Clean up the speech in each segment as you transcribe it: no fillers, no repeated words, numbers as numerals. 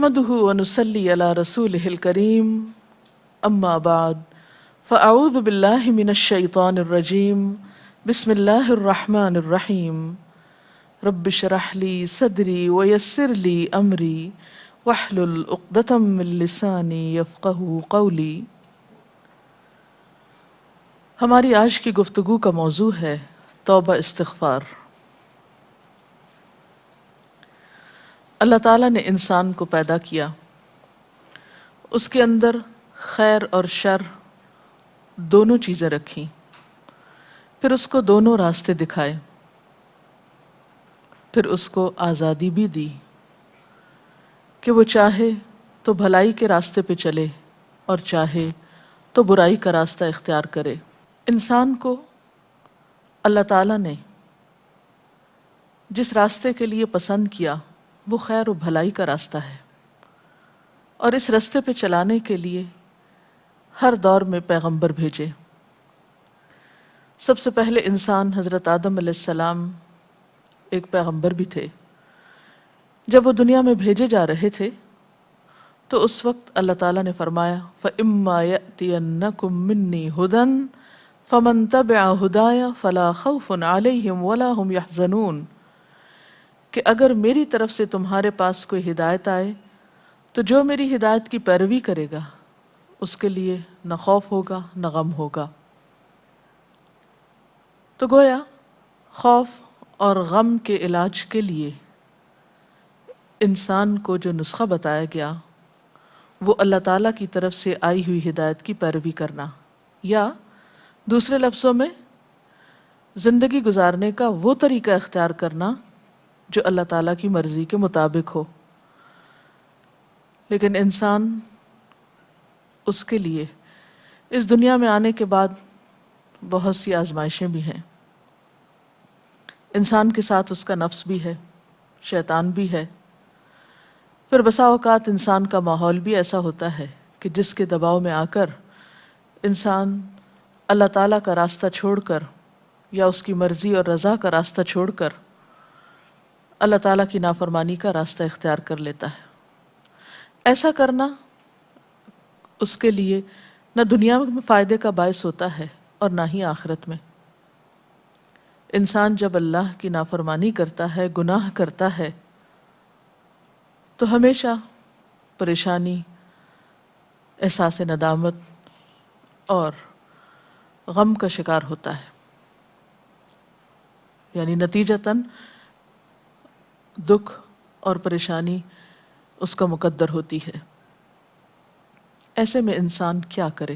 نحمده ونصلي على رسوله الكريم اما بعد فاعوذ بالله من الشيطان الرجيم بسم الله الرحمن الرحيم رب اشرح لي صدري ويسر لي امري واحلل عقدة من لساني يفقهوا قولي۔ ہماری آج کی گفتگو کا موضوع ہے توبہ استغفار۔ اللہ تعالیٰ نے انسان کو پیدا کیا، اس کے اندر خیر اور شر دونوں چیزیں رکھیں، پھر اس کو دونوں راستے دکھائے، پھر اس کو آزادی بھی دی کہ وہ چاہے تو بھلائی کے راستے پہ چلے اور چاہے تو برائی کا راستہ اختیار کرے۔ انسان کو اللہ تعالیٰ نے جس راستے کے لیے پسند کیا وہ خیر و بھلائی کا راستہ ہے، اور اس راستے پہ چلانے کے لیے ہر دور میں پیغمبر بھیجے۔ سب سے پہلے انسان حضرت آدم علیہ السلام ایک پیغمبر بھی تھے۔ جب وہ دنیا میں بھیجے جا رہے تھے تو اس وقت اللہ تعالیٰ نے فرمایا فَإِمَّا يَأْتِيَنَّكُم مِّنِّي هُدًى فَمَن تَبِعَ هُدَايَ فَلَا خَوْفٌ عَلَيْهِمْ وَلَا هُمْ يَحْزَنُونَ، کہ اگر میری طرف سے تمہارے پاس کوئی ہدایت آئے تو جو میری ہدایت کی پیروی کرے گا اس کے لیے نہ خوف ہوگا نہ غم ہوگا۔ تو گویا خوف اور غم کے علاج کے لیے انسان کو جو نسخہ بتایا گیا وہ اللہ تعالیٰ کی طرف سے آئی ہوئی ہدایت کی پیروی کرنا، یا دوسرے لفظوں میں زندگی گزارنے کا وہ طریقہ اختیار کرنا جو اللہ تعالیٰ کی مرضی کے مطابق ہو۔ لیکن انسان اس کے لیے اس دنیا میں آنے کے بعد بہت سی آزمائشیں بھی ہیں۔ انسان کے ساتھ اس کا نفس بھی ہے، شیطان بھی ہے، پھر بسا اوقات انسان کا ماحول بھی ایسا ہوتا ہے کہ جس کے دباؤ میں آ کر انسان اللہ تعالیٰ کا راستہ چھوڑ کر یا اس کی مرضی اور رضا کا راستہ چھوڑ کر اللہ تعالیٰ کی نافرمانی کا راستہ اختیار کر لیتا ہے۔ ایسا کرنا اس کے لیے نہ دنیا میں فائدے کا باعث ہوتا ہے اور نہ ہی آخرت میں۔ انسان جب اللہ کی نافرمانی کرتا ہے، گناہ کرتا ہے، تو ہمیشہ پریشانی، احساس ندامت اور غم کا شکار ہوتا ہے، یعنی نتیجتاً دکھ اور پریشانی اس کا مقدر ہوتی ہے۔ ایسے میں انسان کیا کرے؟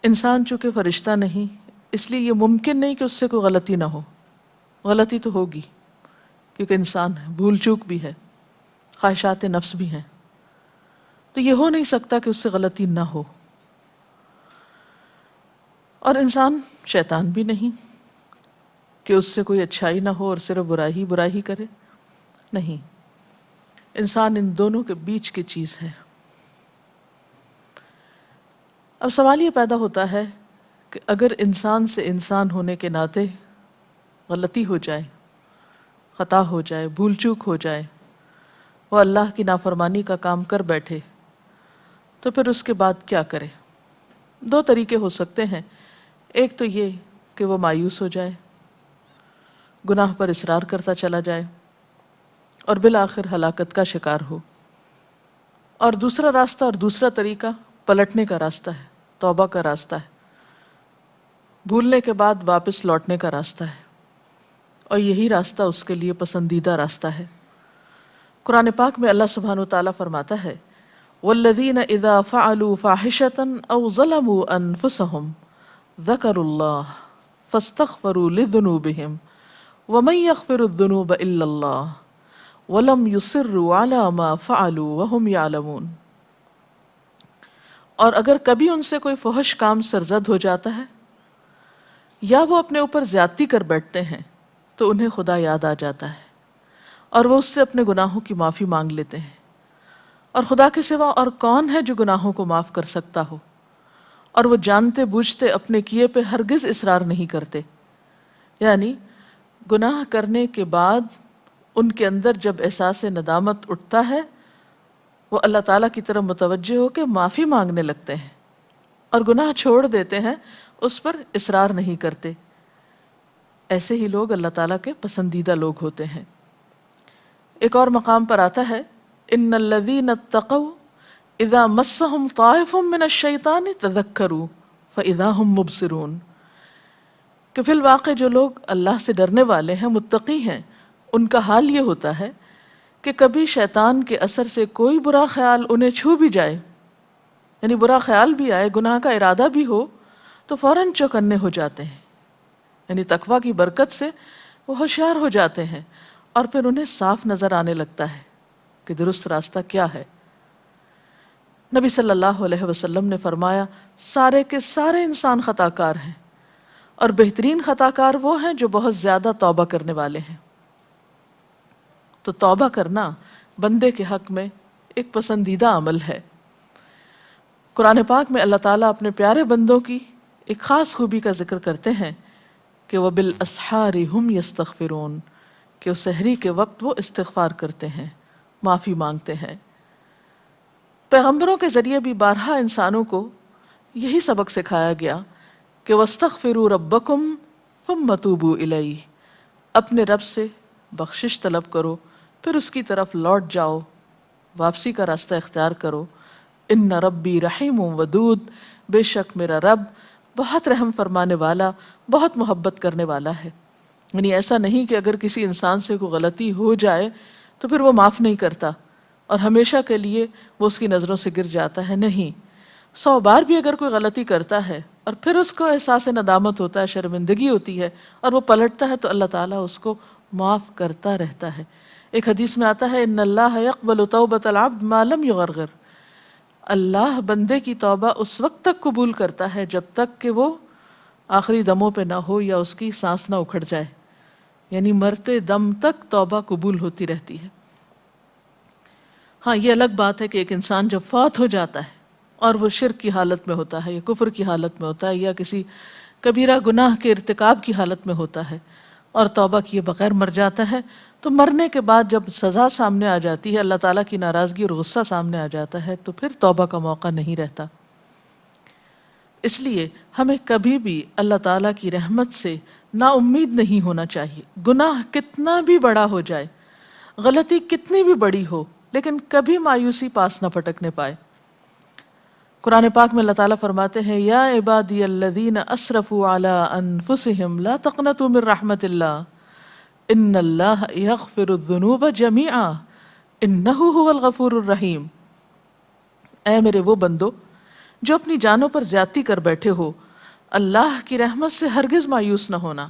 انسان چونکہ فرشتہ نہیں، اس لیے یہ ممکن نہیں کہ اس سے کوئی غلطی نہ ہو۔ غلطی تو ہوگی کیونکہ انسان ہے، بھول چوک بھی ہے، خواہشات نفس بھی ہیں، تو یہ ہو نہیں سکتا کہ اس سے غلطی نہ ہو۔ اور انسان شیطان بھی نہیں کہ اس سے کوئی اچھائی نہ ہو اور صرف برائی ہی کرے، نہیں، انسان ان دونوں کے بیچ کی چیز ہے۔ اب سوال یہ پیدا ہوتا ہے کہ اگر انسان سے انسان ہونے کے ناطے غلطی ہو جائے، خطا ہو جائے، بھول چوک ہو جائے، وہ اللہ کی نافرمانی کا کام کر بیٹھے، تو پھر اس کے بعد کیا کرے؟ دو طریقے ہو سکتے ہیں۔ ایک تو یہ کہ وہ مایوس ہو جائے، گناہ پر اصرار کرتا چلا جائے اور بالآخر ہلاکت کا شکار ہو۔ اور دوسرا راستہ اور دوسرا طریقہ پلٹنے کا راستہ ہے، توبہ کا راستہ ہے، بھولنے کے بعد واپس لوٹنے کا راستہ ہے، اور یہی راستہ اس کے لیے پسندیدہ راستہ ہے۔ قرآن پاک میں اللہ سبحانہ وتعالیٰ فرماتا ہے وَالَّذِينَ إِذَا فَعَلُوا فَاحِشَةً أَوْ ظَلَمُوا أَنفُسَهُمْ ذَكَرُوا اللَّهَ فَاسْتَغْفَرُوا لِذُنُوبِهِمْ وَمَن يَغْفِرُ الذُّنُوبَ إِلَّا اللَّهُ وَلَمْ يُصِرُّوا عَلَى مَا فَعَلُوا وَهُمْ يَعْلَمُونَ۔ اور اگر کبھی ان سے کوئی فحش کام سرزد ہو جاتا ہے یا وہ اپنے اوپر زیادتی کر بیٹھتے ہیں تو انہیں خدا یاد آ جاتا ہے اور وہ اس سے اپنے گناہوں کی معافی مانگ لیتے ہیں، اور خدا کے سوا اور کون ہے جو گناہوں کو معاف کر سکتا ہو، اور وہ جانتے بوجھتے اپنے کیے پہ ہرگز اصرار نہیں کرتے۔ یعنی گناہ کرنے کے بعد ان کے اندر جب احساس ندامت اٹھتا ہے وہ اللہ تعالیٰ کی طرف متوجہ ہو کے معافی مانگنے لگتے ہیں اور گناہ چھوڑ دیتے ہیں، اس پر اصرار نہیں کرتے۔ ایسے ہی لوگ اللہ تعالیٰ کے پسندیدہ لوگ ہوتے ہیں۔ ایک اور مقام پر آتا ہے ان الذین اتقوا اذا مسهم طائف من الشیطان تذکروا فاذا هم مبصرون، کہ فی الواقع جو لوگ اللہ سے ڈرنے والے ہیں، متقی ہیں، ان کا حال یہ ہوتا ہے کہ کبھی شیطان کے اثر سے کوئی برا خیال انہیں چھو بھی جائے، یعنی برا خیال بھی آئے، گناہ کا ارادہ بھی ہو، تو فوراً چوکنے ہو جاتے ہیں، یعنی تقویٰ کی برکت سے وہ ہوشیار ہو جاتے ہیں اور پھر انہیں صاف نظر آنے لگتا ہے کہ درست راستہ کیا ہے۔ نبی صلی اللہ علیہ وسلم نے فرمایا سارے کے سارے انسان خطا کار ہیں اور بہترین خطا کار وہ ہیں جو بہت زیادہ توبہ کرنے والے ہیں۔ تو توبہ کرنا بندے کے حق میں ایک پسندیدہ عمل ہے۔ قرآن پاک میں اللہ تعالیٰ اپنے پیارے بندوں کی ایک خاص خوبی کا ذکر کرتے ہیں کہ وَبِالْأَسْحَارِ هُمْ يَسْتَغْفِرُونَ، کہ سحری کے وقت وہ استغفار کرتے ہیں، معافی مانگتے ہیں۔ پیغمبروں کے ذریعے بھی بارہا انسانوں کو یہی سبق سکھایا گیا کہ وَاسْتَغْفِرُوا رَبَّكُمْ ثُمَّ تُوبُوا إِلَيْهِ، اپنے رب سے بخشش طلب کرو پھر اس کی طرف لوٹ جاؤ، واپسی کا راستہ اختیار کرو۔ ان ربی رحیم ودود، بے شک میرا رب بہت رحم فرمانے والا، بہت محبت کرنے والا ہے۔ یعنی ایسا نہیں کہ اگر کسی انسان سے کوئی غلطی ہو جائے تو پھر وہ معاف نہیں کرتا اور ہمیشہ کے لیے وہ اس کی نظروں سے گر جاتا ہے، نہیں، 100 بار بھی اگر کوئی غلطی کرتا ہے اور پھر اس کو احساس ندامت ہوتا ہے، شرمندگی ہوتی ہے اور وہ پلٹتا ہے تو اللہ تعالیٰ اس کو معاف کرتا رہتا ہے۔ ایک حدیث میں آتا ہے ان اللہ یقبل توبۃ العبد ما لم یغرغر، اللہ بندے کی توبہ اس وقت تک قبول کرتا ہے جب تک کہ وہ آخری دموں پہ نہ ہو یا اس کی سانس نہ اکھڑ جائے، یعنی مرتے دم تک توبہ قبول ہوتی رہتی ہے۔ ہاں یہ الگ بات ہے کہ ایک انسان جب فوت ہو جاتا ہے اور وہ شرک کی حالت میں ہوتا ہے یا کفر کی حالت میں ہوتا ہے یا کسی کبیرہ گناہ کے ارتکاب کی حالت میں ہوتا ہے اور توبہ کیے بغیر مر جاتا ہے، تو مرنے کے بعد جب سزا سامنے آ جاتی ہے، اللہ تعالیٰ کی ناراضگی اور غصہ سامنے آ جاتا ہے، تو پھر توبہ کا موقع نہیں رہتا۔ اس لیے ہمیں کبھی بھی اللہ تعالیٰ کی رحمت سے نا امید نہیں ہونا چاہیے، گناہ کتنا بھی بڑا ہو جائے، غلطی کتنی بھی بڑی ہو، لیکن کبھی مایوسی پاس نہ پٹکنے پائے۔ قرآن پاک میں اللہ تعالیٰ فرماتے ہیں یا عبادی الذین اسرفوا علی انفسہم لا تقنطوا من رحمت اللہ ان اللہ یغفر الذنوب جمیعا انہ هو الغفور الرحیم، اے میرے وہ بندو جو اپنی جانوں پر زیادتی کر بیٹھے ہو، اللہ کی رحمت سے ہرگز مایوس نہ ہونا،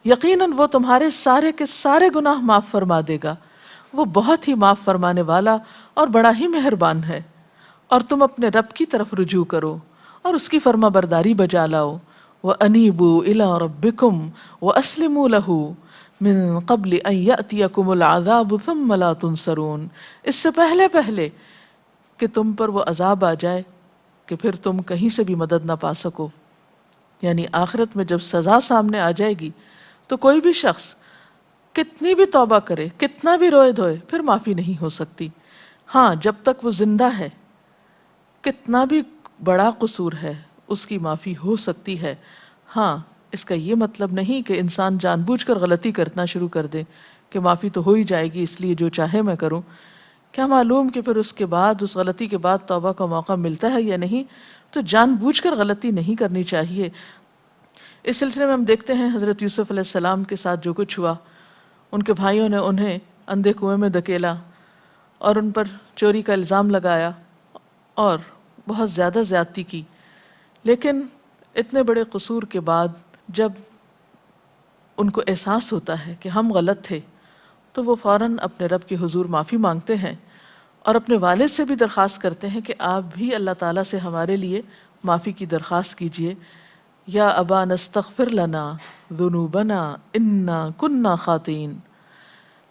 یقیناً وہ تمہارے سارے کے سارے گناہ معاف فرما دے گا، وہ بہت ہی معاف فرمانے والا اور بڑا ہی مہربان ہے۔ اور تم اپنے رب کی طرف رجوع کرو اور اس کی فرما برداری بجا لاؤ، وَأَنِيبُوا إِلَىٰ رَبِّكُمْ وَأَسْلِمُوا لَهُ مِن قَبْلِ أَن يَأْتِيَكُمُ الْعَذَابُ ثُمَّ لَا تُنصَرُونَ، اس سے پہلے کہ تم پر وہ عذاب آ جائے کہ پھر تم کہیں سے بھی مدد نہ پا سکو۔ یعنی آخرت میں جب سزا سامنے آ جائے گی تو کوئی بھی شخص کتنی بھی توبہ کرے، کتنا بھی روئے دھوئے، پھر معافی نہیں ہو سکتی۔ ہاں جب تک وہ زندہ ہے کتنا بھی بڑا قصور ہے اس کی معافی ہو سکتی ہے۔ ہاں اس کا یہ مطلب نہیں کہ انسان جان بوجھ کر غلطی کرنا شروع کر دے کہ معافی تو ہو ہی جائے گی اس لیے جو چاہے میں کروں، کیا معلوم کہ پھر اس کے بعد اس غلطی کے بعد توبہ کا موقع ملتا ہے یا نہیں۔ تو جان بوجھ کر غلطی نہیں کرنی چاہیے۔ اس سلسلے میں ہم دیکھتے ہیں حضرت یوسف علیہ السلام کے ساتھ جو کچھ ہوا، ان کے بھائیوں نے انہیں اندھے کنویں میں دھکیلا اور ان پر چوری کا الزام لگایا اور بہت زیادہ زیادتی کی، لیکن اتنے بڑے قصور کے بعد جب ان کو احساس ہوتا ہے کہ ہم غلط تھے تو وہ فوراً اپنے رب کے حضور معافی مانگتے ہیں اور اپنے والد سے بھی درخواست کرتے ہیں کہ آپ بھی اللہ تعالیٰ سے ہمارے لیے معافی کی درخواست کیجئے۔ یا ابا نستغفر لنا ذنوبنا انا کننا خاطئین،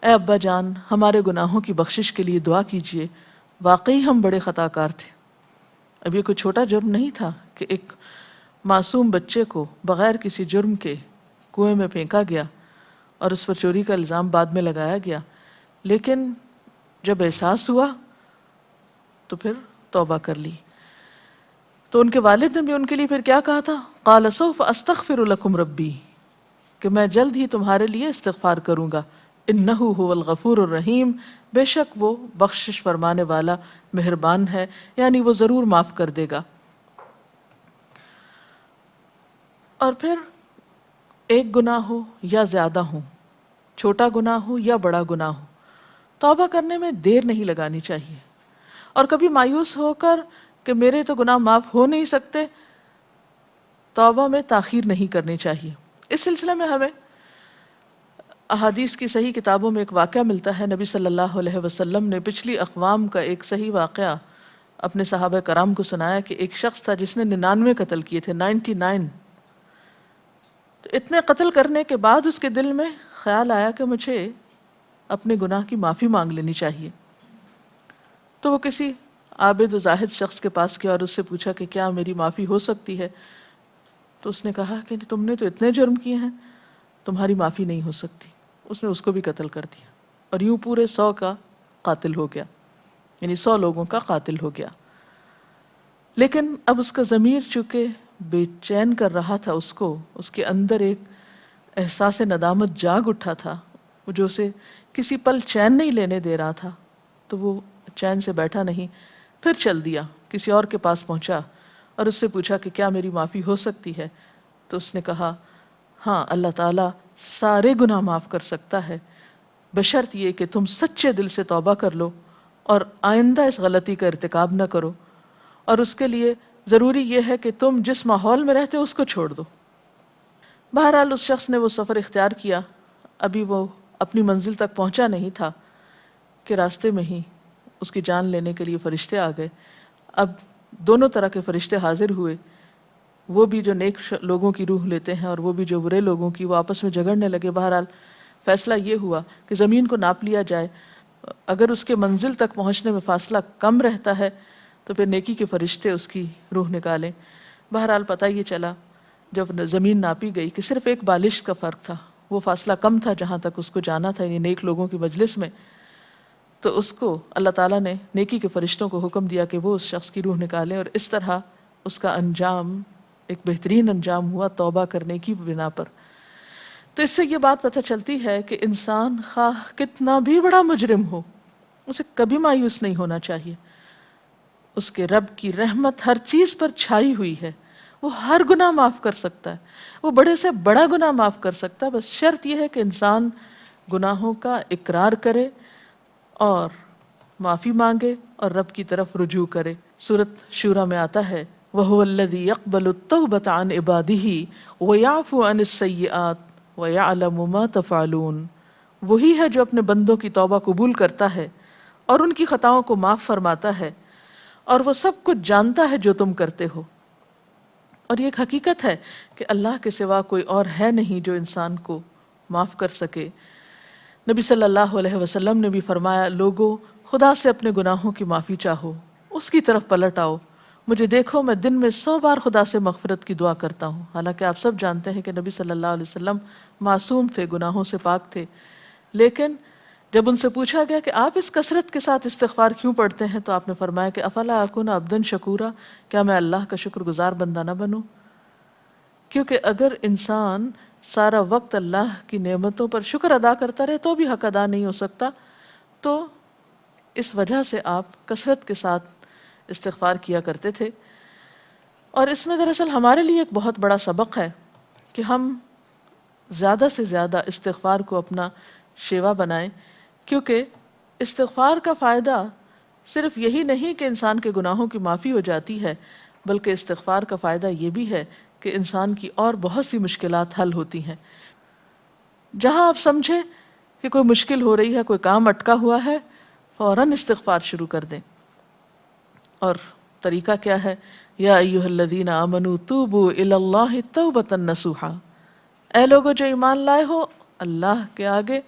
اے ابا جان ہمارے گناہوں کی بخشش کے لیے دعا کیجئے، واقعی ہم بڑے خطا کار تھے۔ اب یہ کوئی چھوٹا جرم نہیں تھا کہ ایک معصوم بچے کو بغیر کسی جرم کے کنویں میں پھینکا گیا اور اس پر چوری کا الزام بعد میں لگایا گیا، لیکن جب احساس ہوا تو پھر توبہ کر لی۔ تو ان کے والد نے بھی ان کے لیے پھر کیا کہا تھا؟ قال سوف استغفر لکم ربی، کہ میں جلد ہی تمہارے لیے استغفار کروں گا، انہ هو الغفور الرحیم، بے شک وہ بخشش فرمانے والا مہربان ہے، یعنی وہ ضرور معاف کر دے گا۔ اور پھر ایک گناہ ہو یا زیادہ ہو، چھوٹا گناہ ہو یا بڑا گناہ ہو، توبہ کرنے میں دیر نہیں لگانی چاہیے، اور کبھی مایوس ہو کر کہ میرے تو گناہ معاف ہو نہیں سکتے، توبہ میں تاخیر نہیں کرنی چاہیے۔ اس سلسلے میں ہمیں احادیث کی صحیح کتابوں میں ایک واقعہ ملتا ہے، نبی صلی اللہ علیہ وسلم نے پچھلی اقوام کا ایک صحیح واقعہ اپنے صحابہ کرام کو سنایا کہ ایک شخص تھا جس نے 99 قتل کیے تھے، 99۔ تو اتنے قتل کرنے کے بعد اس کے دل میں خیال آیا کہ مجھے اپنے گناہ کی معافی مانگ لینی چاہیے۔ تو وہ کسی عابد و زاہد شخص کے پاس گیا اور اس سے پوچھا کہ کیا میری معافی ہو سکتی ہے؟ تو اس نے کہا کہ تم نے تو اتنے جرم کیے ہیں، تمہاری معافی نہیں ہو سکتی۔ اس نے اس کو بھی قتل کر دیا، اور یوں پورے 100 کا قاتل ہو گیا، یعنی 100 لوگوں کا قاتل ہو گیا۔ لیکن اب اس کا ضمیر چونکہ بے چین کر رہا تھا، اس کے اندر ایک احساس ندامت جاگ اٹھا تھا جو اسے کسی پل چین نہیں لینے دے رہا تھا، تو وہ چین سے بیٹھا نہیں، پھر چل دیا، کسی اور کے پاس پہنچا اور اس سے پوچھا کہ کیا میری معافی ہو سکتی ہے؟ تو اس نے کہا ہاں، اللہ تعالیٰ سارے گناہ معاف کر سکتا ہے، بشرط یہ کہ تم سچے دل سے توبہ کر لو اور آئندہ اس غلطی کا ارتکاب نہ کرو، اور اس کے لیے ضروری یہ ہے کہ تم جس ماحول میں رہتے ہو اس کو چھوڑ دو۔ بہرحال اس شخص نے وہ سفر اختیار کیا، ابھی وہ اپنی منزل تک پہنچا نہیں تھا کہ راستے میں ہی اس کی جان لینے کے لیے فرشتے آ گئے۔ اب دونوں طرح کے فرشتے حاضر ہوئے، وہ بھی جو نیک لوگوں کی روح لیتے ہیں اور وہ بھی جو برے لوگوں کی، وہ آپس میں جھگڑنے لگے۔ بہرحال فیصلہ یہ ہوا کہ زمین کو ناپ لیا جائے، اگر اس کے منزل تک پہنچنے میں فاصلہ کم رہتا ہے تو پھر نیکی کے فرشتے اس کی روح نکالیں۔ بہرحال پتہ یہ چلا جب زمین ناپی گئی کہ صرف ایک بالش کا فرق تھا، وہ فاصلہ کم تھا جہاں تک اس کو جانا تھا، یعنی نیک لوگوں کی مجلس میں۔ تو اس کو اللہ تعالیٰ نے نیکی کے فرشتوں کو حکم دیا کہ وہ اس شخص کی روح نکالیں، اور اس طرح اس کا انجام ایک بہترین انجام ہوا توبہ کرنے کی بنا پر۔ تو اس سے یہ بات پتہ چلتی ہے کہ انسان خواہ کتنا بھی بڑا مجرم ہو، اسے کبھی مایوس نہیں ہونا چاہیے۔ اس کے رب کی رحمت ہر چیز پر چھائی ہوئی ہے، وہ ہر گناہ معاف کر سکتا ہے، وہ بڑے سے بڑا گناہ معاف کر سکتا ہے، بس شرط یہ ہے کہ انسان گناہوں کا اقرار کرے اور معافی مانگے اور رب کی طرف رجوع کرے۔ سورۃ شورى میں آتا ہے وَهُوَ الَّذِي يَقْبَلُ التَّوْبَةَ عَنْ عِبَادِهِ وَيَعْفُو عَنِ السَّيِّئَاتِ وَيَعْلَمُ مَا تَفْعَلُونَ، وہی ہے جو اپنے بندوں کی توبہ قبول کرتا ہے اور ان کی خطاؤں کو معاف فرماتا ہے، اور وہ سب کچھ جانتا ہے جو تم کرتے ہو۔ اور یہ ایک حقیقت ہے کہ اللہ کے سوا کوئی اور ہے نہیں جو انسان کو معاف کر سکے۔ نبی صلی اللہ علیہ وسلم نے بھی فرمایا، لوگو خدا سے اپنے گناہوں کی معافی چاہو، اس کی طرف پلٹ آؤ، مجھے دیکھو میں دن میں 100 بار خدا سے مغفرت کی دعا کرتا ہوں۔ حالانکہ آپ سب جانتے ہیں کہ نبی صلی اللہ علیہ وسلم معصوم تھے، گناہوں سے پاک تھے، لیکن جب ان سے پوچھا گیا کہ آپ اس کثرت کے ساتھ استغفار کیوں پڑھتے ہیں، تو آپ نے فرمایا کہ افلا اکون عبدا شکورا، کیا میں اللہ کا شکر گزار بندہ نہ بنوں؟ کیونکہ اگر انسان سارا وقت اللہ کی نعمتوں پر شکر ادا کرتا رہے تو بھی حق ادا نہیں ہو سکتا، تو اس وجہ سے آپ کثرت کے ساتھ استغفار کیا کرتے تھے۔ اور اس میں دراصل ہمارے لیے ایک بہت بڑا سبق ہے کہ ہم زیادہ سے زیادہ استغفار کو اپنا شیوا بنائیں، کیونکہ استغفار کا فائدہ صرف یہی نہیں کہ انسان کے گناہوں کی معافی ہو جاتی ہے، بلکہ استغفار کا فائدہ یہ بھی ہے کہ انسان کی اور بہت سی مشکلات حل ہوتی ہیں۔ جہاں آپ سمجھیں کہ کوئی مشکل ہو رہی ہے، کوئی کام اٹکا ہوا ہے، فوراً استغفار شروع کر دیں۔ اور طریقہ کیا ہے؟ یا ایھا الذین آمنوا توبوا الی اللہ توبۃ نصوحا، اے لوگو جو ایمان لائے ہو، اللہ کے آگے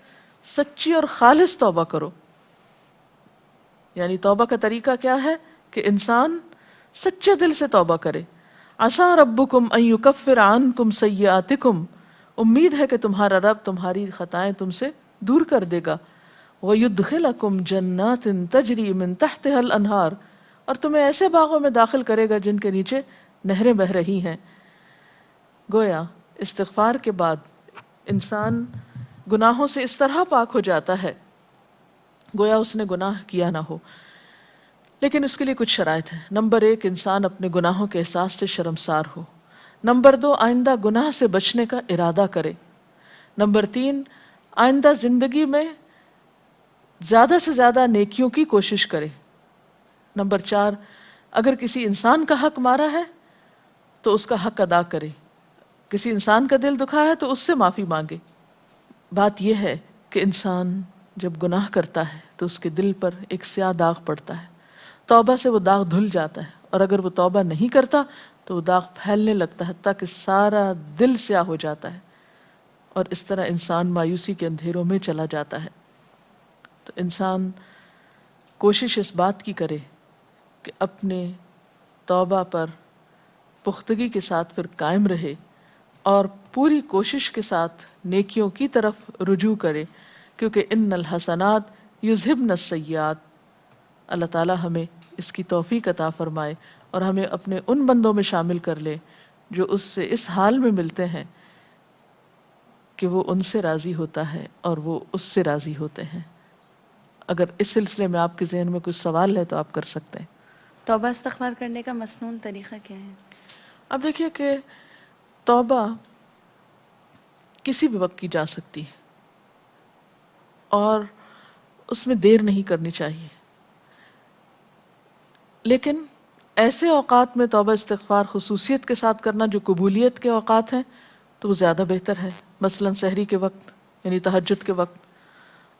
سچی اور خالص توبہ کرو۔ یعنی توبہ کا طریقہ کیا ہے کہ انسان سچے دل سے توبہ کرے۔ عسیٰ ربکم ان یکفر عنکم سیئاتکم امید ہے کہ تمہارا رب تمہاری خطائیں تم سے دور کر دے گا. وَيُدْخِلَكُمْ جَنَّاتٍ تَجْرِي مِن تَحْتِهَا الْأَنْهَارُ، اور تمہیں ایسے باغوں میں داخل کرے گا جن کے نیچے نہریں بہہ رہی ہیں. گویا استغفار کے بعد انسان گناہوں سے اس طرح پاک ہو جاتا ہے گویا اس نے گناہ کیا نہ ہو. لیکن اس کے لیے کچھ شرائط ہیں. نمبر 1، انسان اپنے گناہوں کے احساس سے شرمسار ہو. نمبر 2، آئندہ گناہ سے بچنے کا ارادہ کرے. نمبر 3، آئندہ زندگی میں زیادہ سے زیادہ نیکیوں کی کوشش کرے. نمبر 4، اگر کسی انسان کا حق مارا ہے تو اس کا حق ادا کرے. کسی انسان کا دل دکھا ہے تو اس سے معافی مانگے. بات یہ ہے کہ انسان جب گناہ کرتا ہے تو اس کے دل پر ایک سیاہ داغ پڑتا ہے. توبہ سے وہ داغ دھل جاتا ہے، اور اگر وہ توبہ نہیں کرتا تو وہ داغ پھیلنے لگتا ہے تاکہ سارا دل سیاہ ہو جاتا ہے، اور اس طرح انسان مایوسی کے اندھیروں میں چلا جاتا ہے. تو انسان کوشش اس بات کی کرے کہ اپنے توبہ پر پختگی کے ساتھ پھر قائم رہے اور پوری کوشش کے ساتھ نیکیوں کی طرف رجوع کرے، کیونکہ ان الحسنات یذہبن السیئات. اللہ تعالی ہمیں اس کی توفیق عطا فرمائے اور ہمیں اپنے ان بندوں میں شامل کر لے جو اس سے اس حال میں ملتے ہیں کہ وہ ان سے راضی ہوتا ہے اور وہ اس سے راضی ہوتے ہیں. اگر اس سلسلے میں آپ کے ذہن میں کچھ سوال ہے تو آپ کر سکتے ہیں. توبہ استغفار کرنے کا مسنون طریقہ کیا ہے؟ اب دیکھیے کہ توبہ کسی بھی وقت کی جا سکتی ہے اور اس میں دیر نہیں کرنی چاہیے، لیکن ایسے اوقات میں توبہ استغفار خصوصیت کے ساتھ کرنا جو قبولیت کے اوقات ہیں تو وہ زیادہ بہتر ہے. مثلا سحری کے وقت یعنی تہجد کے وقت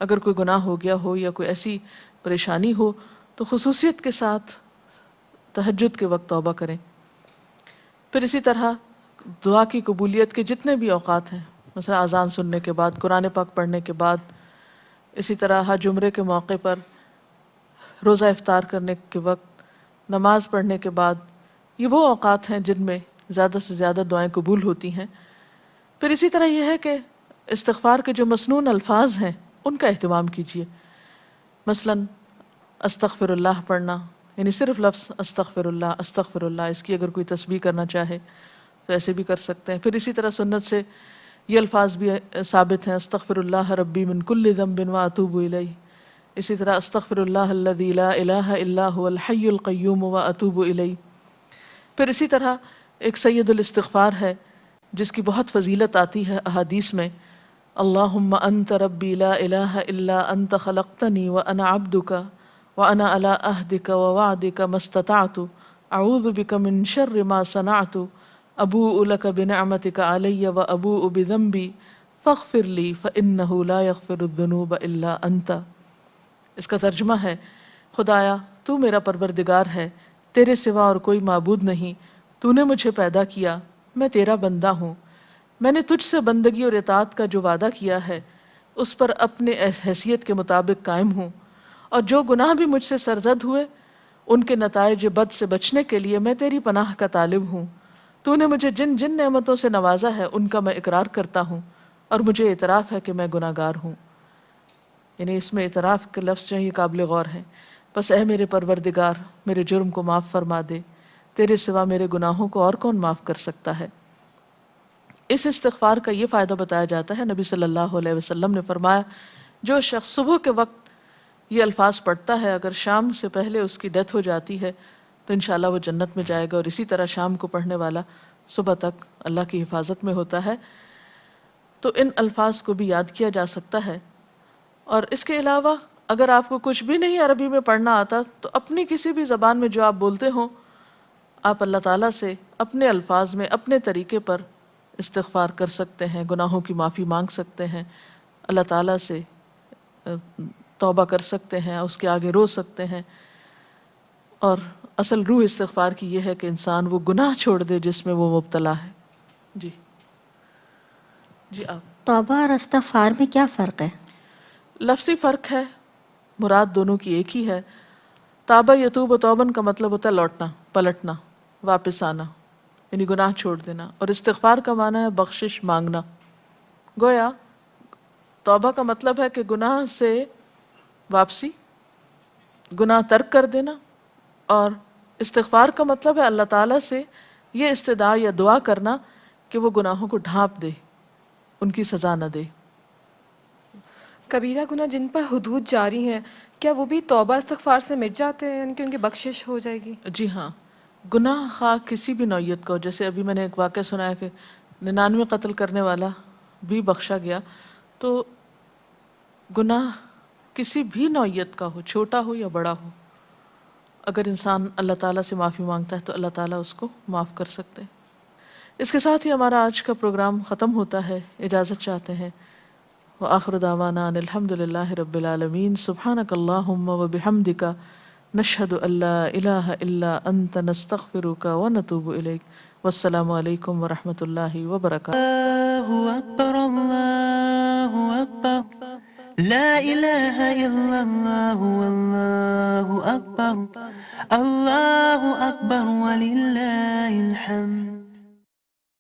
اگر کوئی گناہ ہو گیا ہو یا کوئی ایسی پریشانی ہو تو خصوصیت کے ساتھ تہجد کے وقت توبہ کریں. پھر اسی طرح دعا کی قبولیت کے جتنے بھی اوقات ہیں، مثلا اذان سننے کے بعد، قرآن پاک پڑھنے کے بعد، اسی طرح حج عمرے کے موقع پر، روزہ افطار کرنے کے وقت، نماز پڑھنے کے بعد، یہ وہ اوقات ہیں جن میں زیادہ سے زیادہ دعائیں قبول ہوتی ہیں. پھر اسی طرح یہ ہے کہ استغفار کے جو مسنون الفاظ ہیں ان کا اہتمام کیجیے. مثلا استغفر اللہ پڑھنا، یعنی صرف لفظ استغفر اللہ، اس کی اگر کوئی تسبیح کرنا چاہے تو ایسے بھی کر سکتے ہیں. پھر اسی طرح سنت سے یہ الفاظ بھی ثابت ہیں، استغفر اللہ ربی من کل ذنب واتوب الیہ. اسی طرح استغفر اللہ الذی لا الہ الا هو الحی القیوم واتوب الیہ. پھر اسی طرح ایک سید الاستغفار ہے جس کی بہت فضیلت آتی ہے احادیث میں، اللہم انت ربی لا الہ الا انت خلقتنی وانا عبدک وانا علی عہدک ووعدک ما استطعت اعوذ بک من شر ما صنعت ابوء لک بنعمتک علی وابوء بذنبی فاغفر لی فانہ لا یغفر الذنوب الا انت. اس کا ترجمہ ہے، خدایا تو میرا پروردگار ہے، تیرے سوا اور کوئی معبود نہیں، تو نے مجھے پیدا کیا، میں تیرا بندہ ہوں، میں نے تجھ سے بندگی اور اطاعت کا جو وعدہ کیا ہے اس پر اپنے حیثیت کے مطابق قائم ہوں، اور جو گناہ بھی مجھ سے سرزد ہوئے ان کے نتائج بد سے بچنے کے لیے میں تیری پناہ کا طالب ہوں. تو نے مجھے جن جن نعمتوں سے نوازا ہے ان کا میں اقرار کرتا ہوں اور مجھے اعتراف ہے کہ میں گناہ گار ہوں. یعنی اس میں اعتراف کے لفظ جو ہیں یہ قابل غور ہیں. بس اے میرے پروردگار میرے جرم کو معاف فرما دے، تیرے سوا میرے گناہوں کو اور کون معاف کر سکتا ہے. اس استغفار کا یہ فائدہ بتایا جاتا ہے، نبی صلی اللہ علیہ وسلم نے فرمایا جو شخص صبح کے وقت یہ الفاظ پڑھتا ہے اگر شام سے پہلے اس کی ڈیتھ ہو جاتی ہے تو انشاءاللہ وہ جنت میں جائے گا، اور اسی طرح شام کو پڑھنے والا صبح تک اللہ کی حفاظت میں ہوتا ہے. تو ان الفاظ کو بھی یاد کیا جا سکتا ہے. اور اس کے علاوہ اگر آپ کو کچھ بھی نہیں عربی میں پڑھنا آتا تو اپنی کسی بھی زبان میں جو آپ بولتے ہوں آپ اللہ تعالیٰ سے اپنے الفاظ میں اپنے طریقے پر استغفار کر سکتے ہیں، گناہوں کی معافی مانگ سکتے ہیں، اللہ تعالیٰ سے توبہ کر سکتے ہیں، اس کے آگے رو سکتے ہیں. اور اصل روح استغفار کی یہ ہے کہ انسان وہ گناہ چھوڑ دے جس میں وہ مبتلا ہے. جی آپ. توبہ اور استغفار میں کیا فرق ہے؟ لفظی فرق ہے، مراد دونوں کی ایک ہی ہے. تابہ یتوب و توبن کا مطلب ہوتا ہے لوٹنا، پلٹنا، واپس آنا، یعنی گناہ چھوڑ دینا. اور استغفار کا معنی ہے بخشش مانگنا. گویا توبہ کا مطلب ہے کہ گناہ سے واپسی، گناہ ترک کر دینا، اور استغفار کا مطلب ہے اللہ تعالیٰ سے یہ استدعا یا دعا کرنا کہ وہ گناہوں کو ڈھانپ دے، ان کی سزا نہ دے۔ کبیرہ گناہ جن پر حدود جاری ہیں، کیا وہ بھی توبہ استغفار سے مٹ جاتے ہیں، یعنی کہ ان کی بخشش ہو جائے گی؟ جی ہاں، گناہ خواہ کسی بھی نوعیت کا ہو، جیسے ابھی میں نے ایک واقعہ سنا ہے کہ 99 قتل کرنے والا بھی بخشا گیا، تو گناہ کسی بھی نوعیت کا ہو، چھوٹا ہو یا بڑا ہو، اگر انسان اللہ تعالیٰ سے معافی مانگتا ہے تو اللہ تعالیٰ اس کو معاف کر سکتے ہیں۔ اس کے ساتھ ہی ہمارا آج کا پروگرام ختم ہوتا ہے، اجازت چاہتے ہیں۔ وآخر دعوانا ان الحمد للہ رب العالمین، سبحانک اللہم وبحمدک، نشہد ان لا الہ الا انت، نستغفرک ونتوب الیک۔ والسلام علیکم ورحمۃ اللہ وبرکاتہ۔ اللہ اکبر، اللہ اکبر، لا الہ الا اللہ، واللہ اکبر، اللہ اکبر وللہ الحمد۔